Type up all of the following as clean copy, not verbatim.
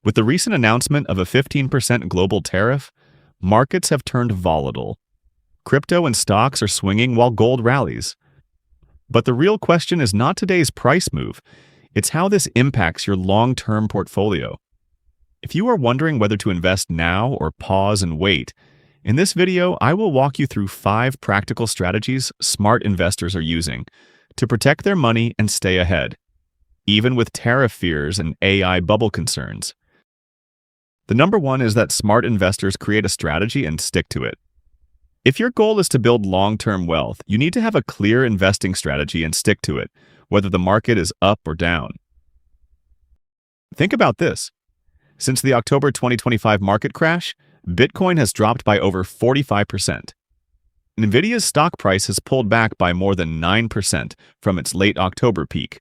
With the recent announcement of a 15% global tariff, markets have turned volatile. Crypto and stocks are swinging while gold rallies. But the real question is not today's price move, it's how this impacts your long-term portfolio. If you are wondering whether to invest now or pause and wait, in this video I will walk you through 5 practical strategies smart investors are using to protect their money and stay ahead, even with tariff fears and AI bubble concerns. The number one is that smart investors create a strategy and stick to it. If your goal is to build long-term wealth, you need to have a clear investing strategy and stick to it, whether the market is up or down. Think about this. Since the October 2025 market crash, Bitcoin has dropped by over 45%. Nvidia's stock price has pulled back by more than 9% from its late October peak.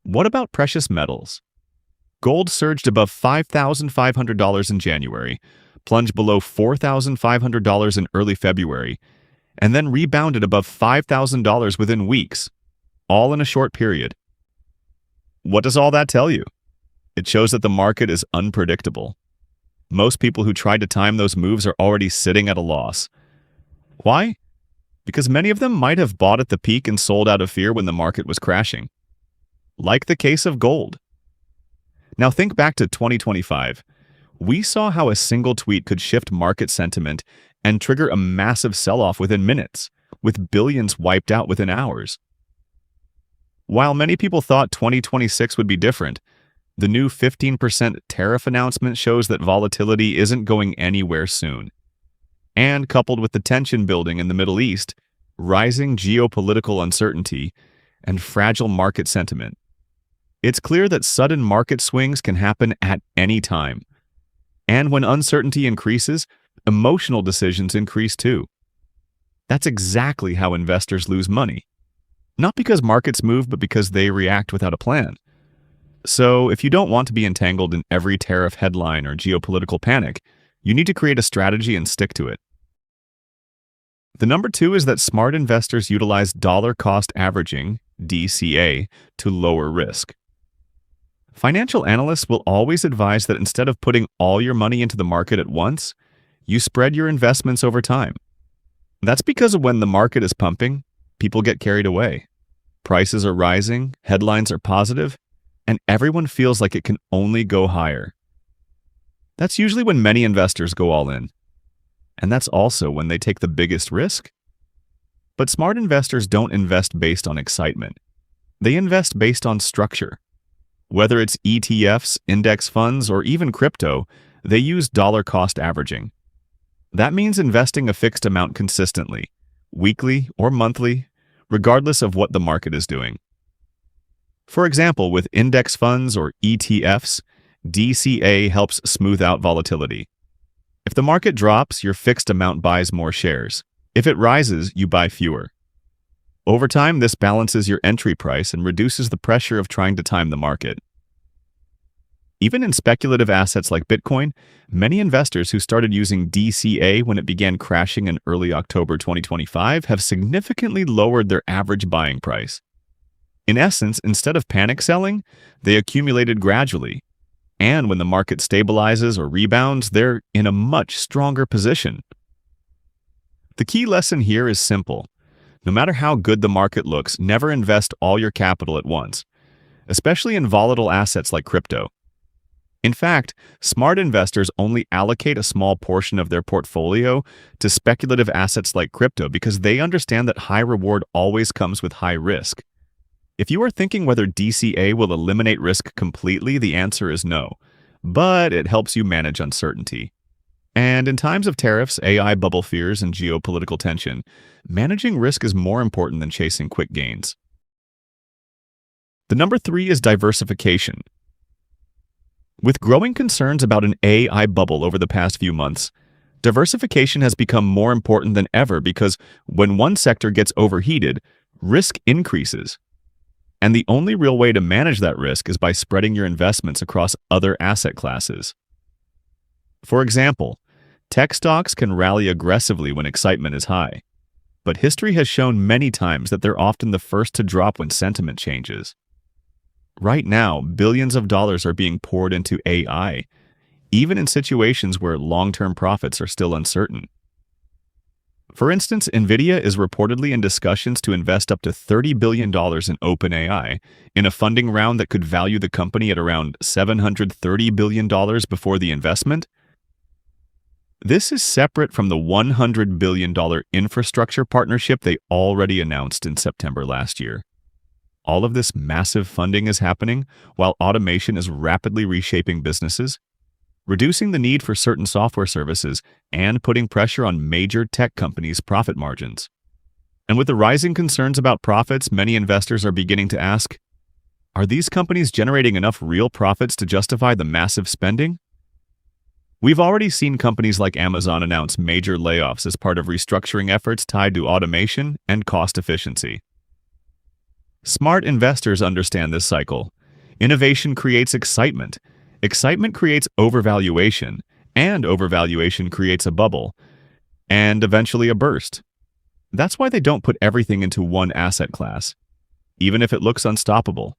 What about precious metals? Gold surged above $5,500 in January, plunged below $4,500 in early February, and then rebounded above $5,000 within weeks, all in a short period. What does all that tell you? It shows that the market is unpredictable. Most people who tried to time those moves are already sitting at a loss. Why? Because many of them might have bought at the peak and sold out of fear when the market was crashing. Like the case of gold. Now think back to 2025. We saw how a single tweet could shift market sentiment and trigger a massive sell-off within minutes, with billions wiped out within hours. While many people thought 2026 would be different, the new 15% tariff announcement shows that volatility isn't going anywhere soon. And coupled with the tension building in the Middle East, rising geopolitical uncertainty, and fragile market sentiment, it's clear that sudden market swings can happen at any time. And when uncertainty increases, emotional decisions increase too. That's exactly how investors lose money. Not because markets move, but because they react without a plan. So, if you don't want to be entangled in every tariff headline or geopolitical panic, you need to create a strategy and stick to it. The number 2 is that smart investors utilize dollar cost averaging, DCA, to lower risk. Financial analysts will always advise that instead of putting all your money into the market at once, you spread your investments over time. That's because when the market is pumping, people get carried away. Prices are rising, headlines are positive, and everyone feels like it can only go higher. That's usually when many investors go all in. And that's also when they take the biggest risk. But smart investors don't invest based on excitement. They invest based on structure. Whether it's ETFs, index funds, or even crypto, they use dollar cost averaging. That means investing a fixed amount consistently, weekly or monthly, regardless of what the market is doing. For example, with index funds or ETFs, DCA helps smooth out volatility. If the market drops, your fixed amount buys more shares. If it rises, you buy fewer. Over time, this balances your entry price and reduces the pressure of trying to time the market. Even in speculative assets like Bitcoin, many investors who started using DCA when it began crashing in early October 2025 have significantly lowered their average buying price. In essence, instead of panic selling, they accumulated gradually. And when the market stabilizes or rebounds, they're in a much stronger position. The key lesson here is simple. No matter how good the market looks, never invest all your capital at once, especially in volatile assets like crypto. In fact, smart investors only allocate a small portion of their portfolio to speculative assets like crypto because they understand that high reward always comes with high risk. If you are thinking whether DCA will eliminate risk completely, the answer is no, but it helps you manage uncertainty. And in times of tariffs, AI bubble fears, and geopolitical tension, managing risk is more important than chasing quick gains. The number 3 is diversification. With growing concerns about an AI bubble over the past few months, diversification has become more important than ever because when one sector gets overheated, risk increases. And the only real way to manage that risk is by spreading your investments across other asset classes. For example, tech stocks can rally aggressively when excitement is high, but history has shown many times that they're often the first to drop when sentiment changes. Right now, billions of dollars are being poured into AI, even in situations where long-term profits are still uncertain. For instance, NVIDIA is reportedly in discussions to invest up to $30 billion in OpenAI in a funding round that could value the company at around $730 billion before the investment. This is separate from the $100 billion infrastructure partnership they already announced in September last year. All of this massive funding is happening while automation is rapidly reshaping businesses, reducing the need for certain software services, and putting pressure on major tech companies' profit margins. And with the rising concerns about profits, many investors are beginning to ask, are these companies generating enough real profits to justify the massive spending? We've already seen companies like Amazon announce major layoffs as part of restructuring efforts tied to automation and cost efficiency. Smart investors understand this cycle. Innovation creates excitement. Excitement creates overvaluation, and overvaluation creates a bubble, and eventually a burst. That's why they don't put everything into one asset class, even if it looks unstoppable.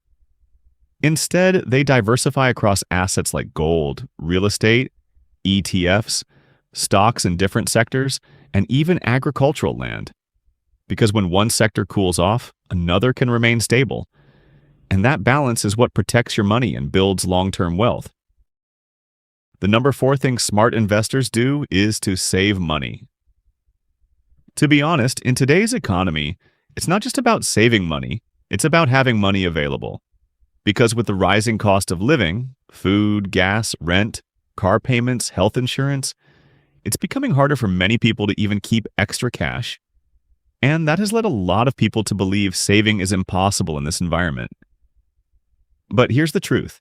Instead, they diversify across assets like gold, real estate, ETFs, stocks in different sectors, and even agricultural land. Because when one sector cools off, another can remain stable. And that balance is what protects your money and builds long-term wealth. The number 4 thing smart investors do is to save money. To be honest, in today's economy, it's not just about saving money, it's about having money available. Because with the rising cost of living, food, gas, rent, car payments, health insurance, it's becoming harder for many people to even keep extra cash. And that has led a lot of people to believe saving is impossible in this environment. But here's the truth.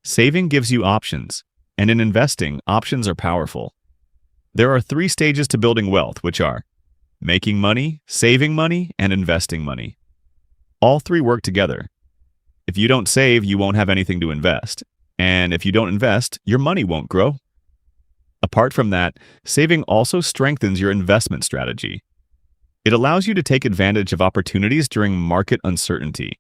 Saving gives you options, and in investing, options are powerful. There are 3 stages to building wealth, which are making money, saving money, and investing money. All 3 work together. If you don't save, you won't have anything to invest. And if you don't invest, your money won't grow. Apart from that, saving also strengthens your investment strategy. It allows you to take advantage of opportunities during market uncertainty.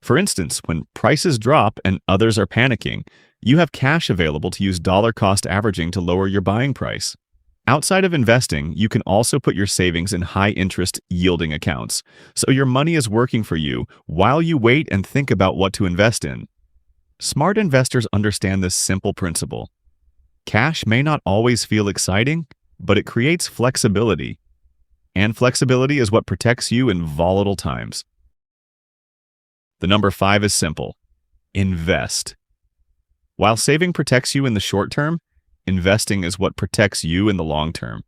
For instance, when prices drop and others are panicking, you have cash available to use dollar cost averaging to lower your buying price. Outside of investing, you can also put your savings in high-interest yielding accounts, so your money is working for you while you wait and think about what to invest in. Smart investors understand this simple principle. Cash may not always feel exciting, but it creates flexibility. And flexibility is what protects you in volatile times. The number 5 is simple. Invest. While saving protects you in the short term, investing is what protects you in the long term.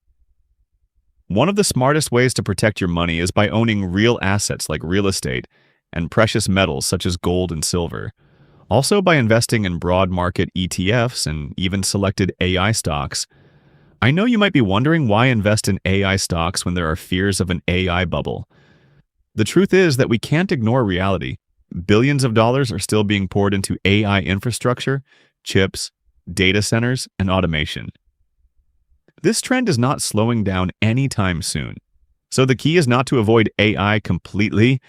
One of the smartest ways to protect your money is by owning real assets like real estate and precious metals such as gold and silver. Also by investing in broad market ETFs and even selected AI stocks. I know you might be wondering why invest in AI stocks when there are fears of an AI bubble. The truth is that we can't ignore reality. Billions of dollars are still being poured into AI infrastructure, chips, data centers, and automation. This trend is not slowing down anytime soon. So the key is not to avoid AI completely,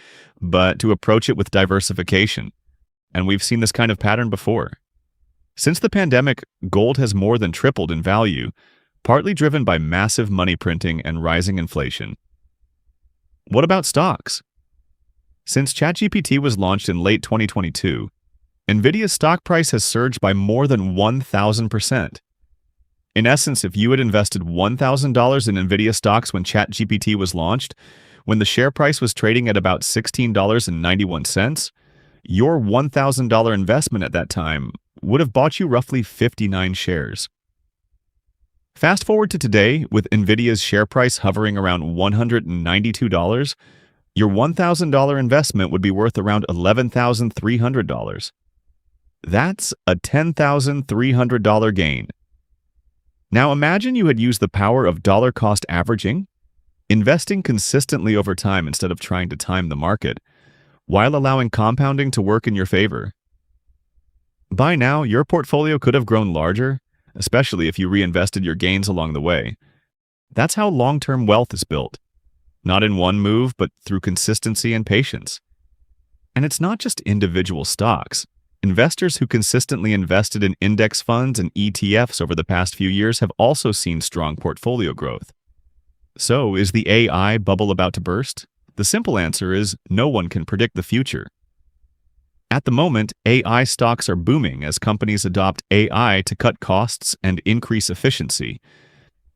but to approach it with diversification. And we've seen this kind of pattern before. Since the pandemic, gold has more than tripled in value, partly driven by massive money printing and rising inflation. What about stocks? Since ChatGPT was launched in late 2022, NVIDIA's stock price has surged by more than 1,000%. In essence, if you had invested $1,000 in NVIDIA stocks when ChatGPT was launched, when the share price was trading at about $16.91, your $1,000 investment at that time would have bought you roughly 59 shares. Fast forward to today, with NVIDIA's share price hovering around $192, your $1,000 investment would be worth around $11,300. That's a $10,300 gain. Now imagine you had used the power of dollar cost averaging, investing consistently over time instead of trying to time the market, while allowing compounding to work in your favor. By now, your portfolio could have grown larger, especially if you reinvested your gains along the way. That's how long-term wealth is built. Not in one move, but through consistency and patience. And it's not just individual stocks. Investors who consistently invested in index funds and ETFs over the past few years have also seen strong portfolio growth. So, is the AI bubble about to burst? The simple answer is no one can predict the future. At the moment, AI stocks are booming as companies adopt AI to cut costs and increase efficiency.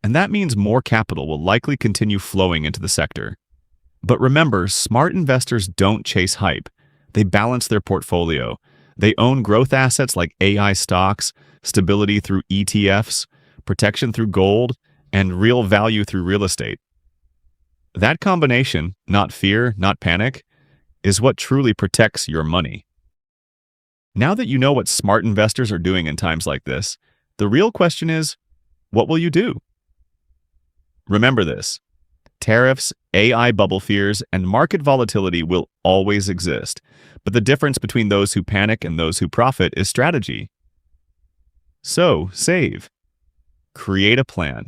And that means more capital will likely continue flowing into the sector. But remember, smart investors don't chase hype. They balance their portfolio. They own growth assets like AI stocks, stability through ETFs, protection through gold, and real value through real estate. That combination, not fear, not panic, is what truly protects your money. Now that you know what smart investors are doing in times like this, the real question is, what will you do? Remember this: tariffs, AI bubble fears, and market volatility will always exist, but the difference between those who panic and those who profit is strategy. So, save. Create a plan.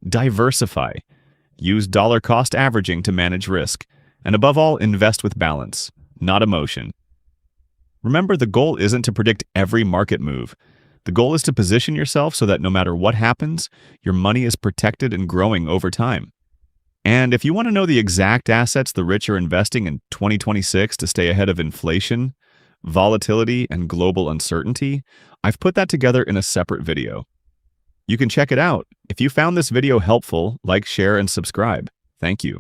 Diversify. Use dollar-cost averaging to manage risk. And above all, invest with balance, not emotion. Remember, the goal isn't to predict every market move. The goal is to position yourself so that no matter what happens, your money is protected and growing over time. And if you want to know the exact assets the rich are investing in 2026 to stay ahead of inflation, volatility, and global uncertainty, I've put that together in a separate video. You can check it out. If you found this video helpful, like, share, and subscribe. Thank you.